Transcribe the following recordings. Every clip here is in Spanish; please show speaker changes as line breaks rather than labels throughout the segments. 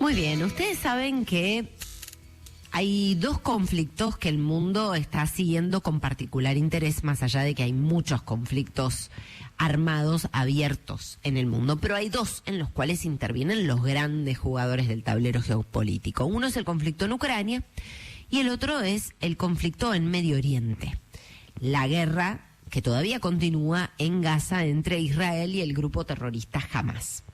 Muy bien, ustedes saben que hay dos conflictos que el mundo está siguiendo con particular interés, más allá de que hay muchos conflictos armados abiertos en el mundo, pero hay dos en los cuales intervienen los grandes jugadores del tablero geopolítico. Uno es el conflicto en Ucrania y el otro es el conflicto en Medio Oriente. La guerra que todavía continúa en Gaza entre Israel y el grupo terrorista Hamás.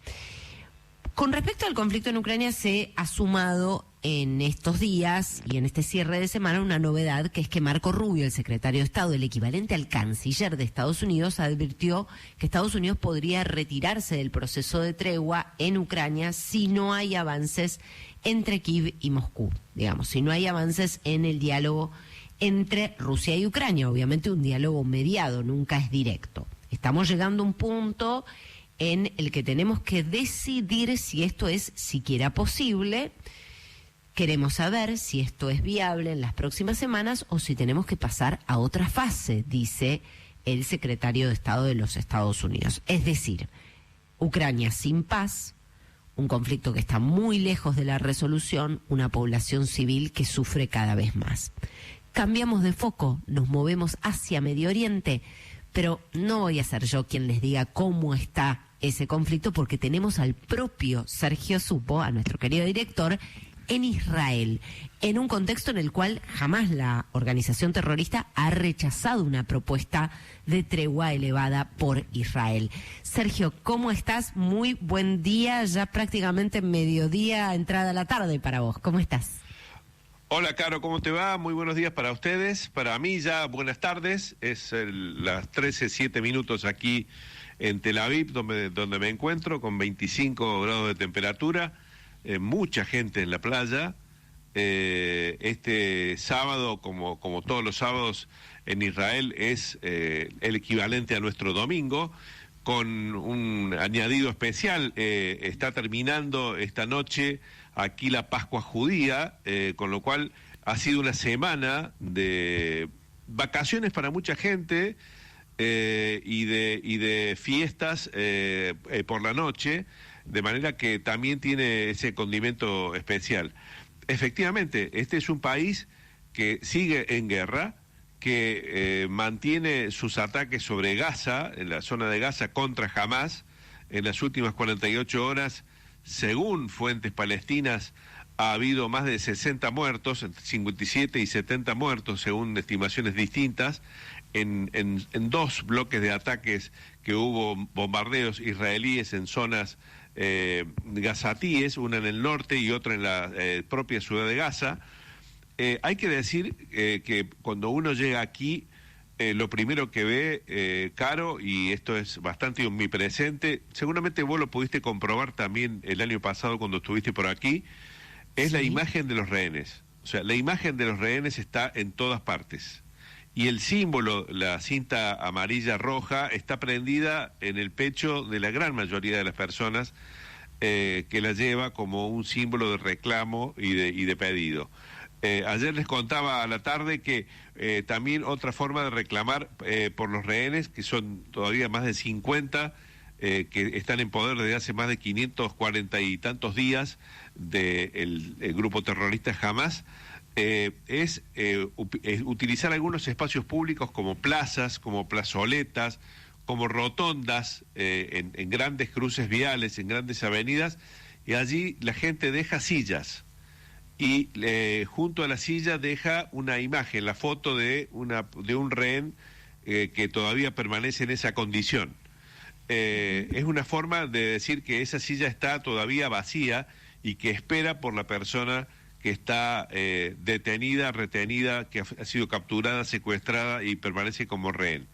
Con respecto al conflicto en Ucrania, se ha sumado en estos días y en este cierre de semana una novedad, que es que Marco Rubio, el secretario de Estado, el equivalente al canciller de Estados Unidos, advirtió que Estados Unidos podría retirarse del proceso de tregua en Ucrania si no hay avances entre Kiev y Moscú, digamos, si no hay avances en el diálogo entre Rusia y Ucrania. Obviamente un diálogo mediado, nunca es directo. Estamos llegando a un punto en el que tenemos que decidir si esto es siquiera posible. Queremos saber si esto es viable en las próximas semanas o si tenemos que pasar a otra fase, dice el secretario de Estado de los Estados Unidos. Es decir, Ucrania sin paz, un conflicto que está muy lejos de la resolución, una población civil que sufre cada vez más. Cambiamos de foco, nos movemos hacia Medio Oriente, pero no voy a ser yo quien les diga cómo está ese conflicto, porque tenemos al propio Sergio Supo, a nuestro querido director, en Israel, en un contexto en el cual jamás la organización terrorista ha rechazado una propuesta de tregua elevada por Israel. Sergio, ¿cómo estás? Muy buen día, ya prácticamente mediodía, entrada a la tarde para vos. ¿Cómo estás?
Hola, Caro, ¿cómo te va? Muy buenos días para ustedes. Para mí ya buenas tardes. Es las 13:07 aquí en Tel Aviv, donde me encuentro, con 25 grados de temperatura. Mucha gente en la playa. Este sábado, como todos los sábados en Israel, es el equivalente a nuestro domingo, con un añadido especial. Está terminando esta noche aquí la Pascua judía, con lo cual ha sido una semana de vacaciones para mucha gente y de fiestas por la noche, de manera que también tiene ese condimento especial. Efectivamente, este es un país que sigue en guerra, que mantiene sus ataques sobre Gaza, en la zona de Gaza, contra Hamás. En las últimas 48 horas, según fuentes palestinas, ha habido más de 60 muertos, entre 57 y 70 muertos, según estimaciones distintas, en dos bloques de ataques que hubo bombardeos israelíes en zonas gazatíes, una en el norte y otra en la propia ciudad de Gaza. Hay que decir que cuando uno llega aquí, lo primero que ve, Caro, y esto es bastante omnipresente, seguramente vos lo pudiste comprobar también el año pasado cuando estuviste por aquí, es ¿sí? La imagen de los rehenes. O sea, la imagen de los rehenes está en todas partes. Y el símbolo, la cinta amarilla roja, está prendida en el pecho de la gran mayoría de las personas que la lleva como un símbolo de reclamo y de pedido. Ayer les contaba a la tarde que también otra forma de reclamar por los rehenes, que son todavía más de 50, que están en poder desde hace más de 540 y tantos días del grupo terrorista Hamás, es utilizar algunos espacios públicos como plazas, como plazoletas, como rotondas, en grandes cruces viales, en grandes avenidas, y allí la gente deja sillas. Y junto a la silla deja una imagen, la foto de un rehén que todavía permanece en esa condición. Es una forma de decir que esa silla está todavía vacía y que espera por la persona que está detenida, retenida, que ha sido capturada, secuestrada y permanece como rehén.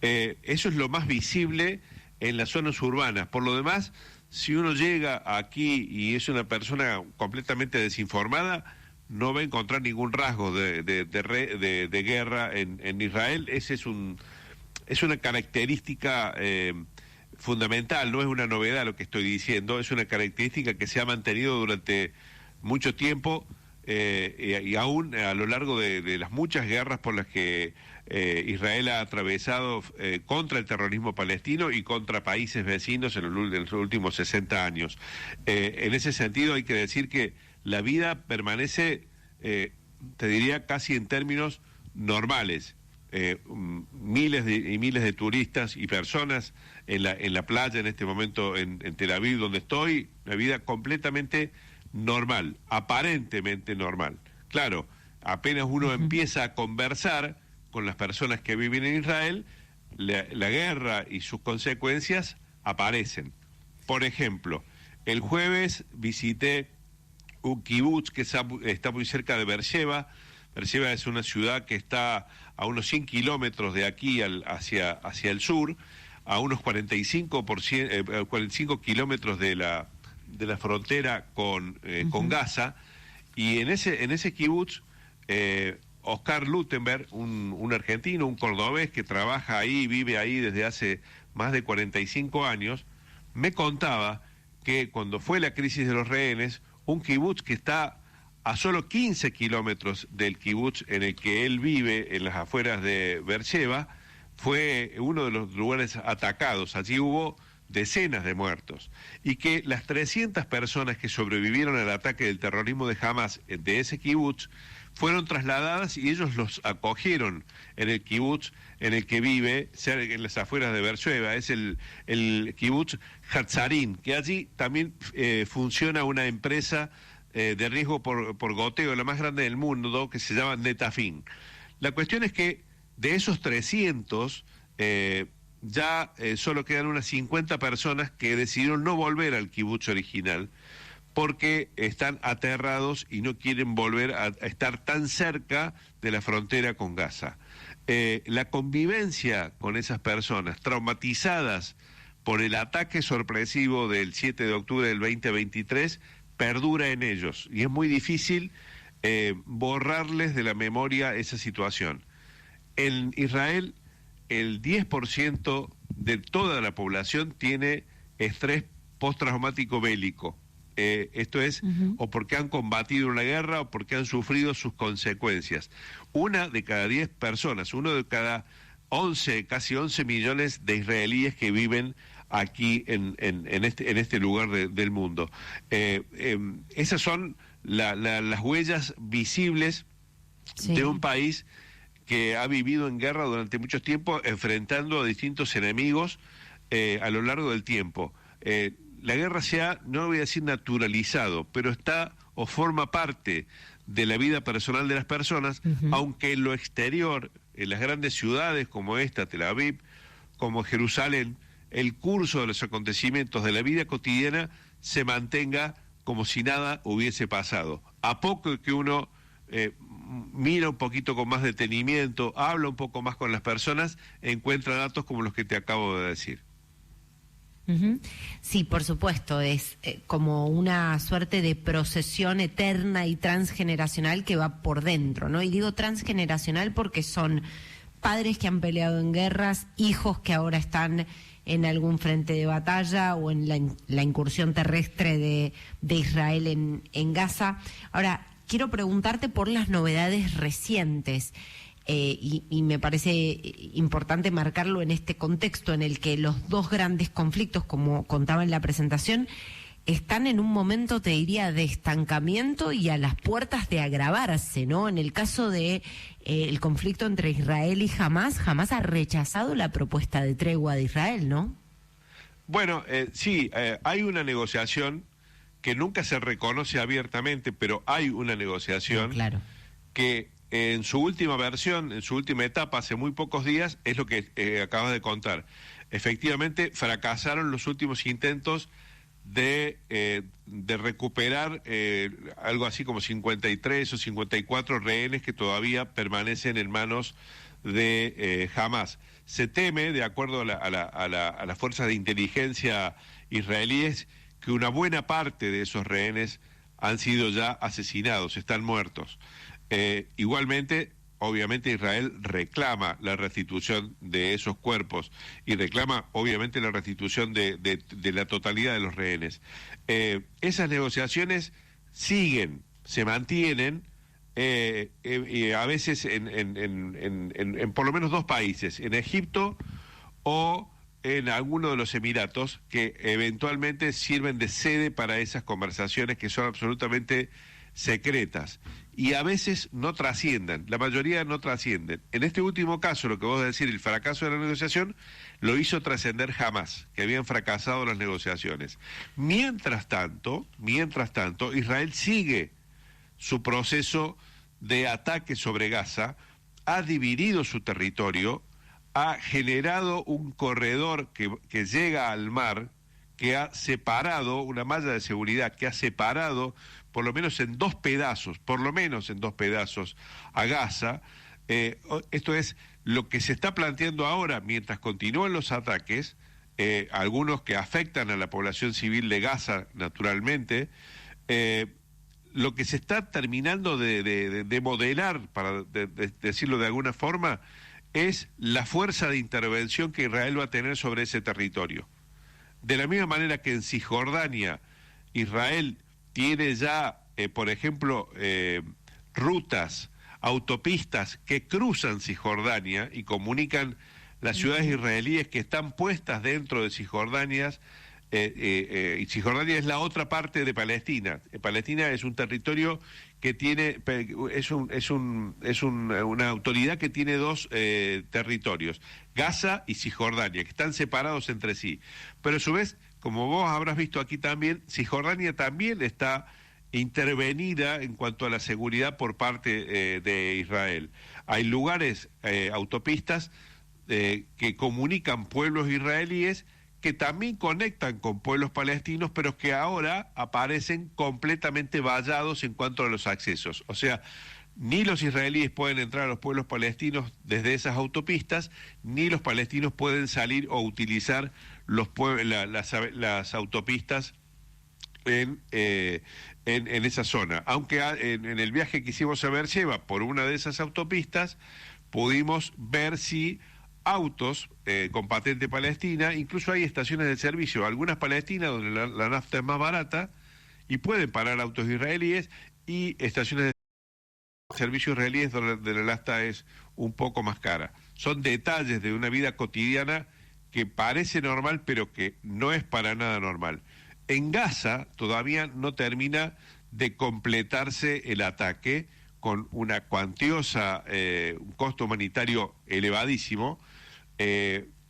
Eso es lo más visible en las zonas urbanas. Por lo demás, si uno llega aquí y es una persona completamente desinformada, no va a encontrar ningún rasgo de guerra en Israel. Ese es una característica fundamental, no es una novedad lo que estoy diciendo, es una característica que se ha mantenido durante mucho tiempo y aún a lo largo de las muchas guerras por las que Israel ha atravesado contra el terrorismo palestino y contra países vecinos en los últimos 60 años. En ese sentido hay que decir que la vida permanece, te diría, casi en términos normales. Miles y miles de turistas y personas en la playa en este momento en Tel Aviv, donde estoy, una vida completamente normal, aparentemente normal. Claro, apenas uno empieza a conversar con las personas que viven en Israel, la guerra y sus consecuencias aparecen. Por ejemplo, el jueves visité un kibutz que está muy cerca de Beersheba. Beersheba es una ciudad que está a unos 100 kilómetros de aquí hacia el sur, a unos 45 kilómetros de la frontera con Gaza, y en ese kibutz, Oscar Lutenberg, un argentino, un cordobés que trabaja ahí, vive ahí desde hace más de 45 años, me contaba que cuando fue la crisis de los rehenes, un kibutz que está a solo 15 kilómetros del kibutz en el que él vive, en las afueras de Beersheba, fue uno de los lugares atacados. Allí hubo decenas de muertos. Y que las 300 personas que sobrevivieron al ataque del terrorismo de Hamas de ese kibutz fueron trasladadas y ellos los acogieron en el kibutz en el que vive, en las afueras de Beersheba. Es el kibutz Hatzarin, que allí también funciona una empresa de riesgo por goteo, la más grande del mundo, que se llama Netafim. La cuestión es que de esos 300, ya solo quedan unas 50 personas que decidieron no volver al kibutz original porque están aterrados y no quieren volver a estar tan cerca de la frontera con Gaza. La convivencia con esas personas traumatizadas por el ataque sorpresivo del 7 de octubre del 2023 perdura en ellos y es muy difícil borrarles de la memoria esa situación. En Israel, el 10% de toda la población tiene estrés postraumático bélico. Esto es, o porque han combatido una guerra o porque han sufrido sus consecuencias. Una de cada 10 personas, uno de cada 11, casi 11 millones de israelíes que viven aquí en este lugar del mundo. Esas son las huellas visibles de un país que ha vivido en guerra durante mucho tiempo, enfrentando a distintos enemigos a lo largo del tiempo. La guerra se ha, no voy a decir naturalizado, pero está o forma parte de la vida personal de las personas, aunque en lo exterior, en las grandes ciudades como esta, Tel Aviv, como Jerusalén, el curso de los acontecimientos de la vida cotidiana se mantenga como si nada hubiese pasado. A poco que uno mira un poquito con más detenimiento, habla un poco más con las personas, encuentra datos como los que te acabo de decir.
Sí, por supuesto, es como una suerte de procesión eterna y transgeneracional que va por dentro, ¿no? Y digo transgeneracional porque son padres que han peleado en guerras, hijos que ahora están en algún frente de batalla o en la incursión terrestre de Israel en Gaza. Ahora, quiero preguntarte por las novedades recientes. Y me parece importante marcarlo en este contexto en el que los dos grandes conflictos, como contaba en la presentación, están en un momento, te diría, de estancamiento y a las puertas de agravarse, ¿no? En el caso de el conflicto entre Israel y Hamás ha rechazado la propuesta de tregua de Israel, ¿no?
Bueno, sí, hay una negociación que nunca se reconoce abiertamente, pero hay una negociación que en su última versión, en su última etapa, hace muy pocos días, es lo que acabas de contar. Efectivamente, fracasaron los últimos intentos de recuperar algo así como 53 o 54 rehenes que todavía permanecen en manos de Hamás. Se teme, de acuerdo a las fuerzas de inteligencia israelíes, que una buena parte de esos rehenes han sido ya asesinados, están muertos. Igualmente, obviamente Israel reclama la restitución de esos cuerpos y reclama obviamente la restitución de la totalidad de los rehenes. Esas negociaciones siguen, se mantienen, a veces en por lo menos dos países, en Egipto o en alguno de los Emiratos, que eventualmente sirven de sede para esas conversaciones que son absolutamente secretas y a veces no trascienden, la mayoría no trascienden. En este último caso, lo que vos decís, el fracaso de la negociación, lo hizo trascender Hamás, que habían fracasado las negociaciones. Mientras tanto, Israel sigue su proceso de ataque sobre Gaza, ha dividido su territorio, ha generado un corredor que llega al mar, que ha separado, una malla de seguridad que ha separado por lo menos en dos pedazos a Gaza. Esto es lo que se está planteando ahora mientras continúan los ataques, algunos que afectan a la población civil de Gaza naturalmente. Lo que se está terminando de modelar, para decirlo de alguna forma, es la fuerza de intervención que Israel va a tener sobre ese territorio. De la misma manera que en Cisjordania Israel tiene ya, por ejemplo, rutas, autopistas que cruzan Cisjordania y comunican las ciudades israelíes que están puestas dentro de Cisjordania, y Cisjordania es la otra parte de Palestina. Palestina es un territorio que tiene, una autoridad que tiene dos territorios, Gaza y Cisjordania, que están separados entre sí. Pero a su vez, como vos habrás visto aquí también, Cisjordania también está intervenida en cuanto a la seguridad por parte de Israel. Hay lugares, autopistas, que comunican pueblos israelíes que también conectan con pueblos palestinos, pero que ahora aparecen completamente vallados en cuanto a los accesos. O sea, ni los israelíes pueden entrar a los pueblos palestinos desde esas autopistas, ni los palestinos pueden salir o utilizar las autopistas en esa zona. Aunque en el viaje que hicimos a Beersheba por una de esas autopistas, pudimos ver si autos con patente palestina, incluso hay estaciones de servicio, algunas palestinas donde la nafta es más barata y pueden parar autos israelíes, y estaciones de servicio israelíes donde la nafta es un poco más cara. Son detalles de una vida cotidiana que parece normal, pero que no es para nada normal. En Gaza todavía no termina de completarse el ataque, con una cuantiosa, un costo humanitario elevadísimo,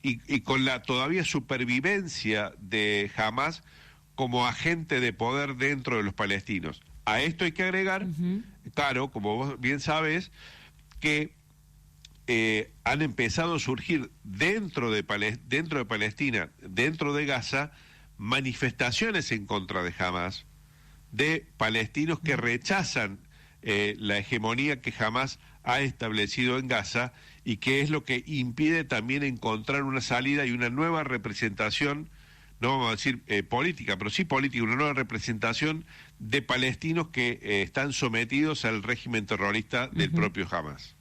y con la todavía supervivencia de Hamás como agente de poder dentro de los palestinos. A esto hay que agregar, claro, como vos bien sabes, que han empezado a surgir dentro de Palestina, dentro de Gaza, manifestaciones en contra de Hamás, de palestinos que rechazan la hegemonía que Hamás ha establecido en Gaza, y que es lo que impide también encontrar una salida y una nueva representación, no vamos a decir política, pero sí política, una nueva representación de palestinos que están sometidos al régimen terrorista del propio Hamás.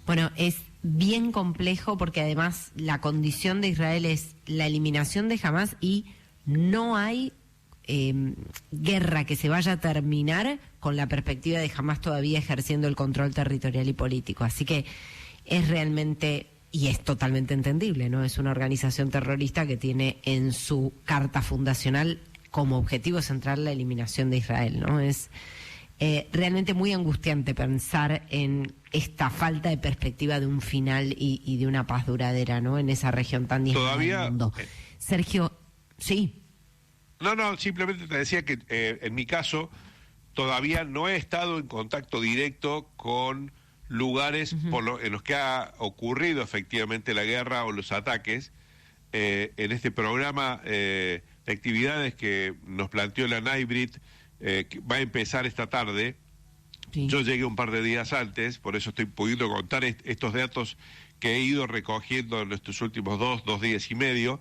Bueno, es bien complejo porque además la condición de Israel es la eliminación de Hamás, y no hay guerra que se vaya a terminar con la perspectiva de Hamás todavía ejerciendo el control territorial y político. Así que es realmente, y es totalmente entendible, ¿no? Es una organización terrorista que tiene en su carta fundacional como objetivo central la eliminación de Israel, ¿no? Es realmente muy angustiante pensar en esta falta de perspectiva de un final y de una paz duradera, ¿no? En esa región tan distinta del mundo. Sergio, sí.
No, simplemente te decía que en mi caso todavía no he estado en contacto directo con lugares en los que ha ocurrido efectivamente la guerra o los ataques. En este programa de actividades que nos planteó la NIBRIT, que va a empezar esta tarde. Sí. Yo llegué un par de días antes, por eso estoy pudiendo contar estos datos que he ido recogiendo en estos últimos dos días y medio.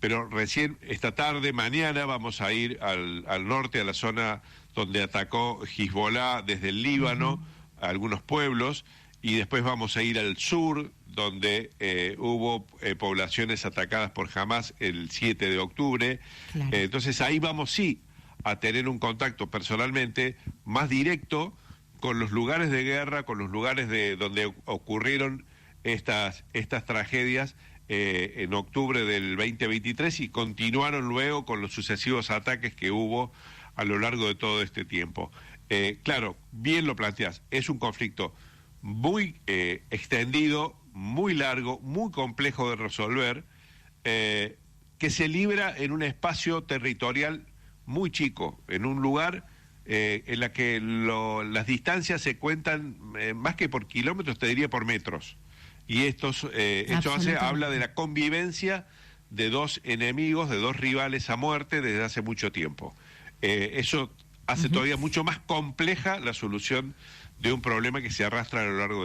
Pero recién esta tarde, mañana, vamos a ir al norte, a la zona donde atacó Hezbollah desde el Líbano, a algunos pueblos, y después vamos a ir al sur, donde hubo poblaciones atacadas por Hamás el 7 de octubre. Claro. Entonces ahí vamos, sí, a tener un contacto personalmente más directo con los lugares de guerra, con los lugares de donde ocurrieron estas tragedias en octubre del 2023 y continuaron luego con los sucesivos ataques que hubo a lo largo de todo este tiempo. Claro, bien lo planteás, es un conflicto muy extendido, muy largo, muy complejo de resolver, que se libra en un espacio territorial muy chico, en un lugar en la que las distancias se cuentan más que por kilómetros, te diría por metros. Y esto habla de la convivencia de dos enemigos, de dos rivales a muerte desde hace mucho tiempo. Eso hace todavía mucho más compleja la solución de un problema que se arrastra a lo largo de